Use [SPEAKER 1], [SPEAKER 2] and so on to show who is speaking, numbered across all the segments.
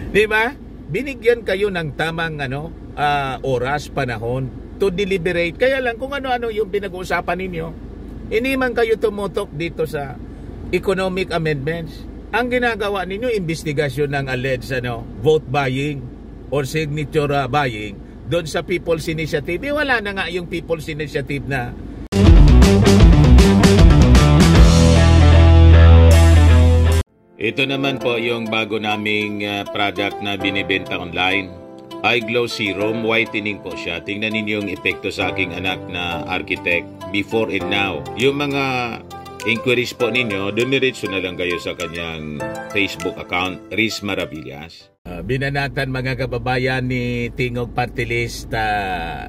[SPEAKER 1] Di ba? Binigyan kayo ng tamang oras, panahon to deliberate. Kaya lang kung ano-ano yung pinag-uusapan ninyo, hindi man kayo tumutok dito sa economic amendments. Ang ginagawa ninyo, investigasyon ng alleged vote buying or signature buying doon sa People's Initiative. Wala na nga yung People's Initiative na. Ito naman po yung bago naming product na binibenta online. iGlow Serum, whitening po siya. Tingnan ninyo yung epekto sa aking anak na architect before and now. Yung mga inquiries po ninyo, dumiretso na lang kayo sa kanyang Facebook account, Riz Maravillas. Binanatan mga kababayan ni Tingog Party List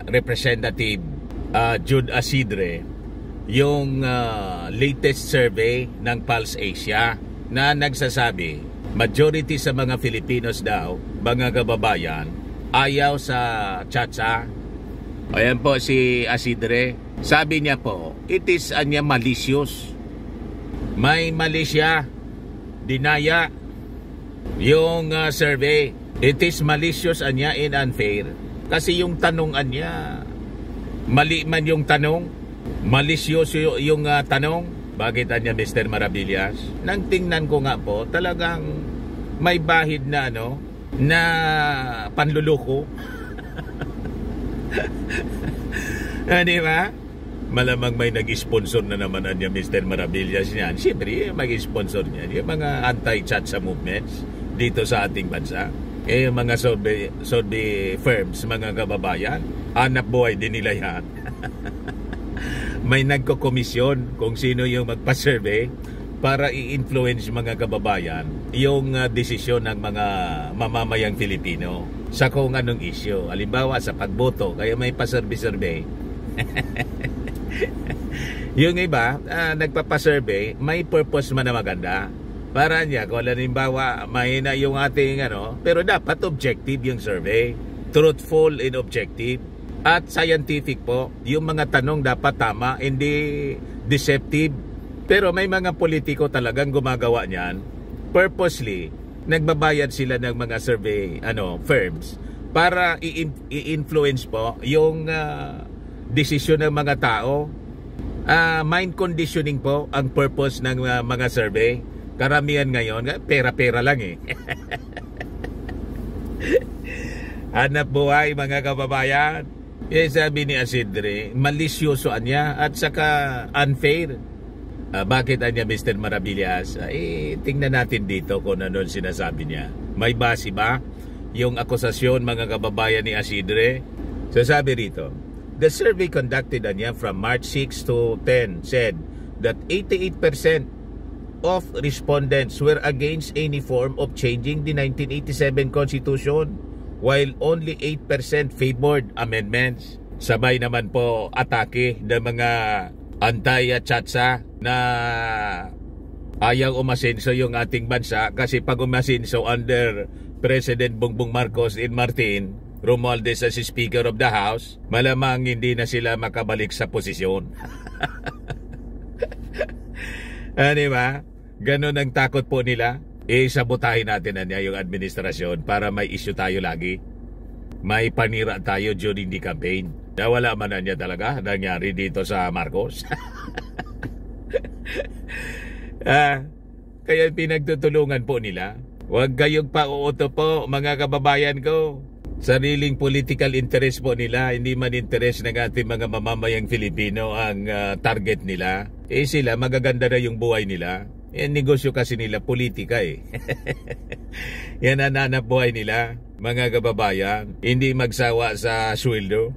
[SPEAKER 1] Representative Jude Asidre yung latest survey ng Pulse Asia na nagsasabi majority sa mga Filipinos daw, mga kababayan, ayaw sa tsa-tsa. Ayan po si Asidre. Sabi niya po, it is malicious. May mali siya. Dinaya yung survey. It is malicious anya and unfair. Kasi yung tanong anya, mali man yung tanong, malicious yung tanong. Bakit anya Mr. Maravillas? Nang tingnan ko nga po, talagang may bahid na na panluluko. Di ba? Malamang may nag-sponsor na naman anya Mr. Maravillas niyan. Siyempre, mag-sponsor niya yung mga anti-chatsa movements dito sa ating bansa. Yung mga survey firms, mga kababayan, hanap buhay din nila yan. May nagko-komisyon kung sino yung magpa-survey para i-influence mga kababayan yung desisyon ng mga mamamayang Filipino sa kung anong issue. Halimbawa sa pagboto, kaya may pa-survey-survey. Yung iba, nagpapa-survey, may purpose man na maganda. Para niya, kung halimbawa, mahina yung ating pero dapat objective yung survey. Truthful and objective. At scientific po, yung mga tanong dapat tama, hindi deceptive. Pero may mga politiko talagang gumagawa niyan. Purposely, nagbabayad sila ng mga survey firms para i-influence po yung desisyon ng mga tao. Mind conditioning po ang purpose ng mga survey. Karamihan ngayon, pera-pera lang eh. Hanap buhay mga kababayan. Sabi ni Asidre, malisyoso niya at saka unfair. Bakit niya Mr. Maravillas? Tingnan natin dito kung ano sinasabi niya. May base ba yung akusasyon mga kababayan ni Asidre? So sabi rito, the survey conducted niya from March 6 to 10 said that 88% of respondents were against any form of changing the 1987 Constitution, while only 8% favored amendments. Sabay naman po atake ng mga anti-chatsa na ayaw umasenso yung ating bansa kasi pag umasenso under President Bongbong Marcos and Martin Romualdez as Speaker of the House, malamang hindi na sila makabalik sa posisyon. Diba? Ganon ang takot po nila. Sabotahin natin yung administrasyon para may issue tayo lagi. May panira tayo during the campaign. Wala man niya talaga nangyari dito sa Marcos. Kaya pinagtutulungan po nila. Huwag kayong pauuto po mga kababayan ko. Sariling political interest po nila. Hindi man interest ng ating mga mamamayang Filipino ang target nila. Sila magaganda na yung buhay nila. Yan negosyo kasi nila, politika eh. Yan ang hanap buhay nila, mga kababayan. Hindi magsawa sa sweldo.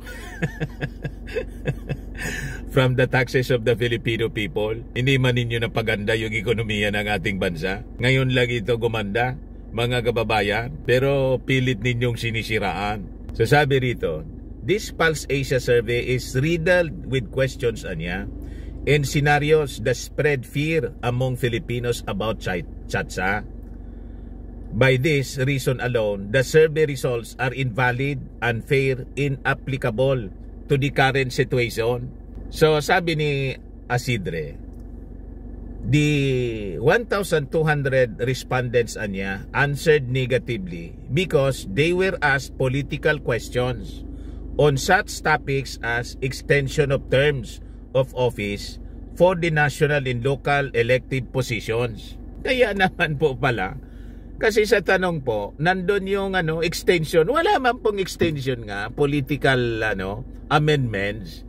[SPEAKER 1] From the taxes of the Filipino people. Hindi man ninyo napaganda yung ekonomiya ng ating bansa. Ngayon lang ito gumanda, mga kababayan. Pero pilit ninyong sinisiraan. So sabi rito, this Pulse Asia survey is riddled with questions and scenarios that spread fear among Filipinos about chatsa. By this reason alone, the survey results are invalid, unfair, inapplicable to the current situation. So sabi ni Asidre, the 1,200 respondents anya answered negatively because they were asked political questions on such topics as extension of terms of office for the national and local elected positions. Kaya naman po pala, kasi sa tanong po, nandun yung extension. Wala man pong extension nga, political amendments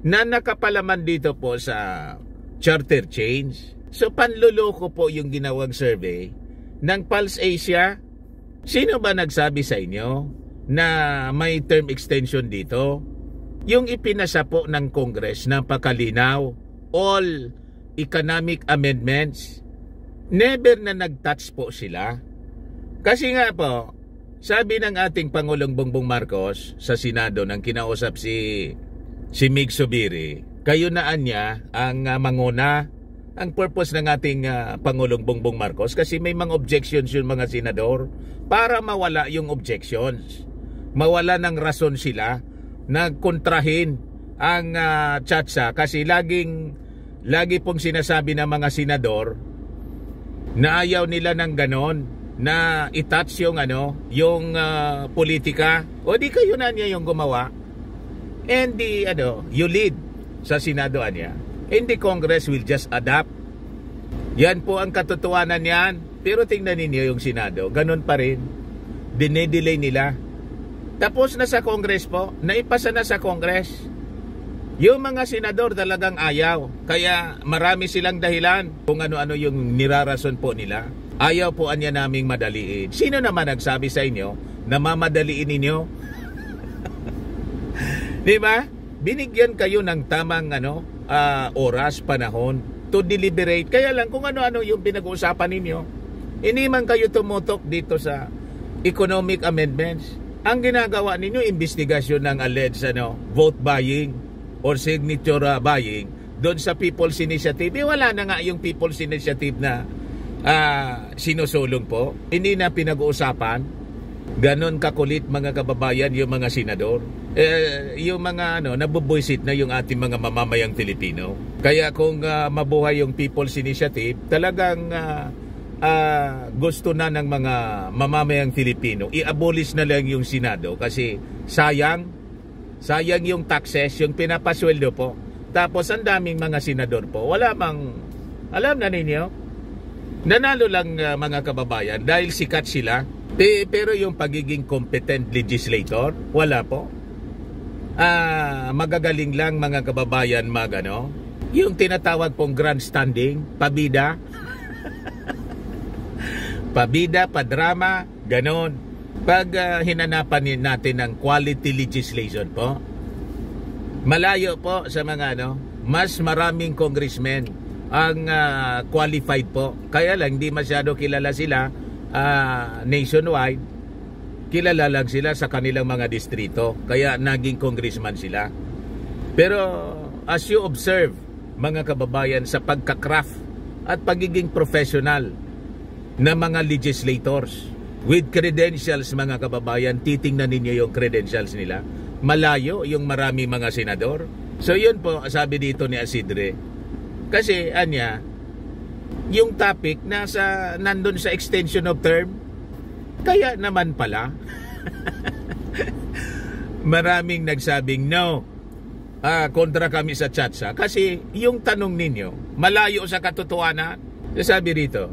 [SPEAKER 1] na nakapalaman dito po sa charter change. So panluloko po yung ginawang survey ng Pulse Asia. Sino ba nagsabi sa inyo na may term extension dito? Yung ipinasa po ng Congress, napakalinaw. All economic amendments, never na nag-touch po sila. Kasi nga po, sabi ng ating Pangulong Bongbong Marcos sa Senado nang kinausap si Mig Zubiri, kayo na anya ang manguna. Ang purpose ng ating Pangulong Bongbong Marcos, kasi may mga objections yung mga senador, para mawala yung objections. Mawala ng rason sila na kontrahin ang tsatsa, kasi lagi pong sinasabi ng mga senador na ayaw nila ng ganon, na itouch yung politika. O di kayo na niya yung gumawa. And you lead sa Senado niya. And the Congress will just adapt. Yan po ang katotohanan yan. Pero tingnan ninyo yung Senado, ganon pa rin. Dinedelay nila. Tapos na sa Congress po, naipasa na sa Congress. Yung mga senador talagang ayaw. Kaya marami silang dahilan kung ano-ano yung nirarason po nila. Ayaw po anya naming madaliin. Sino naman nagsabi sa inyo na mamadaliin ninyo? Di ba? Binigyan kayo ng tamang oras, panahon to deliberate. Kaya lang kung ano-ano yung pinag-uusapan ninyo, hindi man kayo tumutok dito sa economic amendments. Ang ginagawa ninyo, investigasyon ng alleged vote buying or signature buying doon sa People's Initiative. Wala na nga yung People's Initiative na sinusulong po. Hindi na pinag-uusapan. Ganon kakulit mga kababayan yung mga senador. Yung mga nabubuisit na yung ating mga mamamayang Pilipino. Kaya kung mabuhay yung People's Initiative, talagang gusto na ng mga mamamayang Pilipino, i-abolish na lang yung Senado kasi sayang yung taxes, yung pinapasweldo po. Tapos ang daming mga senador po, wala mang, alam na ninyo, nanalo lang mga kababayan dahil sikat sila. Pero yung pagiging competent legislator, wala po. Magagaling lang mga kababayan yung tinatawag pong grandstanding, pabida. Pabida, padrama, ganon. Pag hinanapan natin ng quality legislation po, malayo po sa mga mas maraming congressmen ang qualified po. Kaya lang hindi masyado kilala sila nationwide. Kilala lang sila sa kanilang mga distrito. Kaya naging congressman sila. Pero as you observe mga kababayan sa pagkakraft at pagiging professional na mga legislators with credentials mga kababayan, titingnan ninyo yung credentials nila. Malayo yung marami mga senador. So yun po sabi dito ni Isidre. Kasi yung topic nandun sa extension of term. Kaya naman pala maraming nagsabing no, kontra kami sa tsatsa. Kasi yung tanong ninyo malayo sa katotohanan. Sabi rito,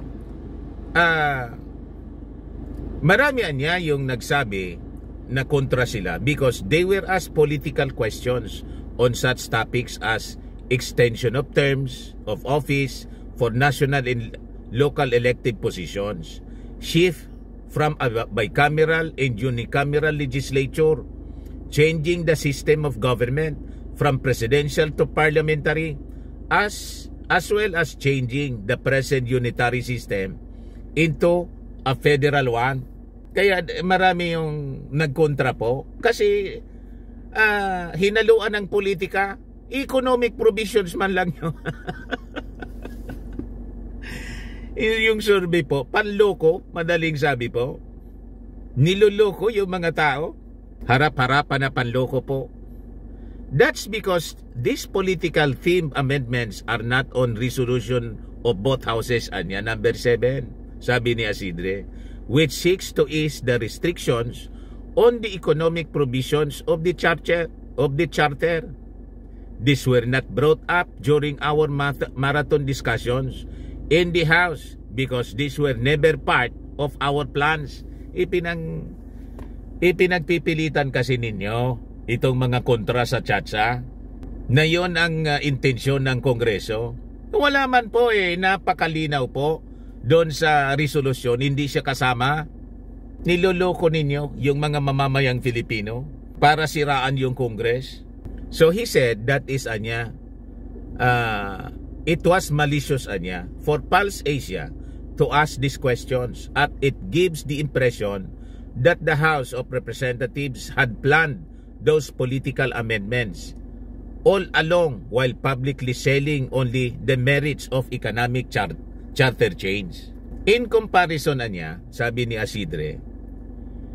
[SPEAKER 1] marami yung nagsabi na kontra sila because they were asked political questions on such topics as extension of terms of office for national and local elected positions, shift from a bicameral and unicameral legislature, changing the system of government from presidential to parliamentary, as well as changing the present unitary system into a federal one. Kaya marami yung nagkontra po kasi hinaluan ng politika, economic provisions man lang yun. Yung survey po, panloko, madaling sabi po. Niloloko yung mga tao, harap-harapan na panloko po. That's because these political themed amendments are not on resolution of both houses anya. Number 7, sabi ni Isidre, which seeks to ease the restrictions on the economic provisions of the charter. These were not brought up during our marathon discussions in the House because these were never part of our plans. Ipinagpipilitan kasi ninyo itong mga kontra sa Chacha na yon ang intensyon ng Kongreso. Wala man po napakalinaw po doon sa resolusyon, hindi siya kasama. Niloloko ninyo yung mga mamamayang Filipino para siraan yung Congress. So he said that is it was malicious for Pulse Asia to ask these questions, at it gives the impression that the House of Representatives had planned those political amendments all along while publicly selling only the merits of economic charter change. In comparison sabi ni Isidre,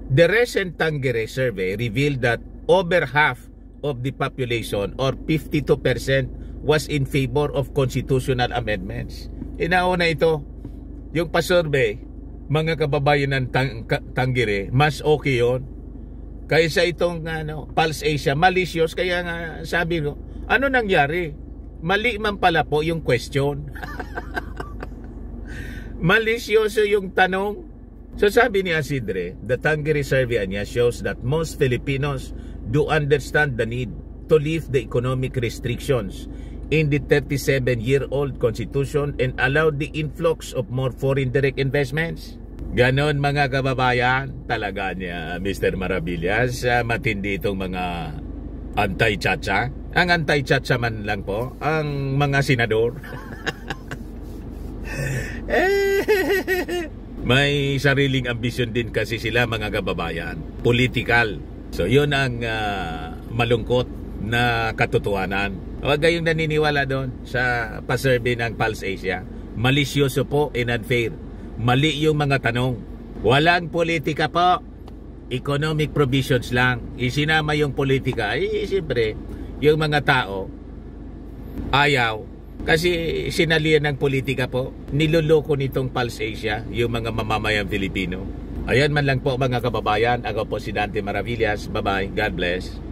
[SPEAKER 1] the recent Tangere survey revealed that over half of the population, or 52%, was in favor of constitutional amendments. Inauna ito, yung pa-survey, mga kababayan ng Tangere, mas okay yun kaysa itong Pulse Asia. Malicious, kaya nga sabi ko, ano nangyari? Mali man pala po yung question. Malisyoso yung tanong. So sabi ni Isidre, the Tangere survey shows that most Filipinos do understand the need to lift the economic restrictions in the 37-year-old constitution and allow the influx of more foreign direct investments. Ganon mga kababayan, talaga niya Mr. Maravillas, matindi itong mga anti-Chacha. Ang anti-Chacha man lang po, ang mga senador. May sariling ambisyon din kasi sila mga kababayan, political. So yun ang malungkot na katotohanan. Huwag kayong naniniwala doon sa pa-survey ng Pulse Asia. Malisyoso po and unfair. Mali yung mga tanong. Walang politika po. Economic provisions lang. Isinama yung politika. Siyempre, yung mga tao ayaw. Kasi sinalian ng politika po. Niloloko nitong Pulse Asia yung mga mamamayang Filipino. Ayan man lang po mga kababayan. Ako po si Dante Maravillas. Bye-bye. God bless.